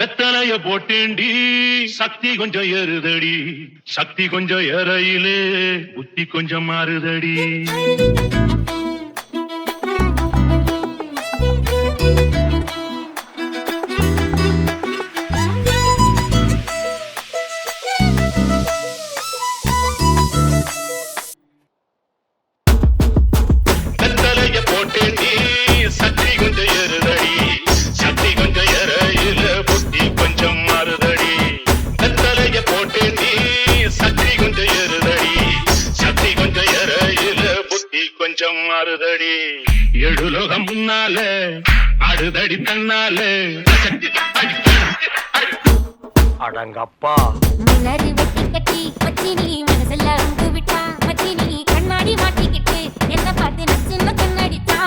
வெத்தலைய போட்டேண்டி சக்தி கொஞ்சம் ஏறுதடி, சக்தி கொஞ்சம் ஏறையிலே புத்தி கொஞ்சம் மாறுதடி. வெத்தலைய போட்டேண்டி சக்தி கொஞ்சம் ஏறுதடி, சக்தி கொஞ்சம் ஏறையில புத்தி கொஞ்சம் மாறுதடி. வெத்தலைய போட்டேண்டி சக்தி கொஞ்சம் ஏறுதடி, சக்தி கொஞ்சம் ஏறையில புத்தி கொஞ்சம் மாறுதடி. எழுலோகம் முன்னால அடுதடி தன்னால அடங்கப்பா முன்னாடி வெட்டி கட்டி மச்சினி மனசுல அங்கு விட்டா, மச்சினி கண்ணாடி மாட்டிக்கிட்டு என்ன பார்த்து நச்சுன்னு கண்ணடிச்சா.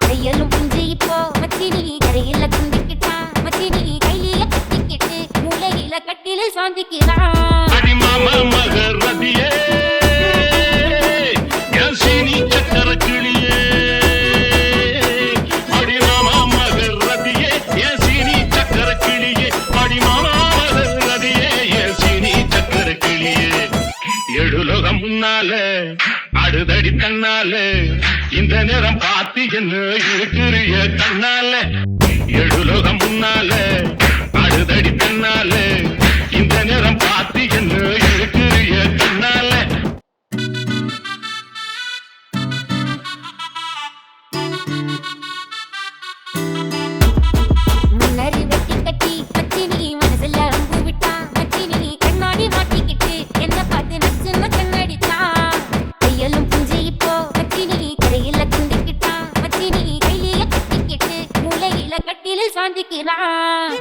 கையலும் புஞ்சு இப்போ மச்சினி கரையில குந்திக்கிட்டா, மச்சினி கையில கட்டிக்கிட்டு மூளையில கட்டிலில் சாஞ்சிக்கிறான். அடிமாமா மகரதியே என் சீனி சக்கர கிளியே, அடிமாமா மகரதியே என் சீனி சக்கர கிளியே, அடிமாமா மகரதியே என் சீனி சக்கர கிளியே. எழுலோகம் முன்னால அடுதடி தன்னால இந்த நேரம் பார்த்து என்ன இருக்கிறிய கண்ணால. எழுலோகம் முன்னால அடுதடி தன்னால இந்த நேரம் பார்த்து என்ன இருக்கிறிய கண்ணால. முன்னாடி வெட்டி கட்டி மச்சினி மனசுல அங்கு விட்டா, மச்சினி கண்ணாடி மாட்டிக்கிட்டு என்ன பார்த்து நச்சுன்னு கண்ணடிச்சா. கையலும் புஞ்சு இப்போ மச்சினி கரையில குந்திக்கிட்டா, மச்சினி கையில கட்டிக்கிட்டு மூளையில கட்டிலில் சாஞ்சிக்கிறான்.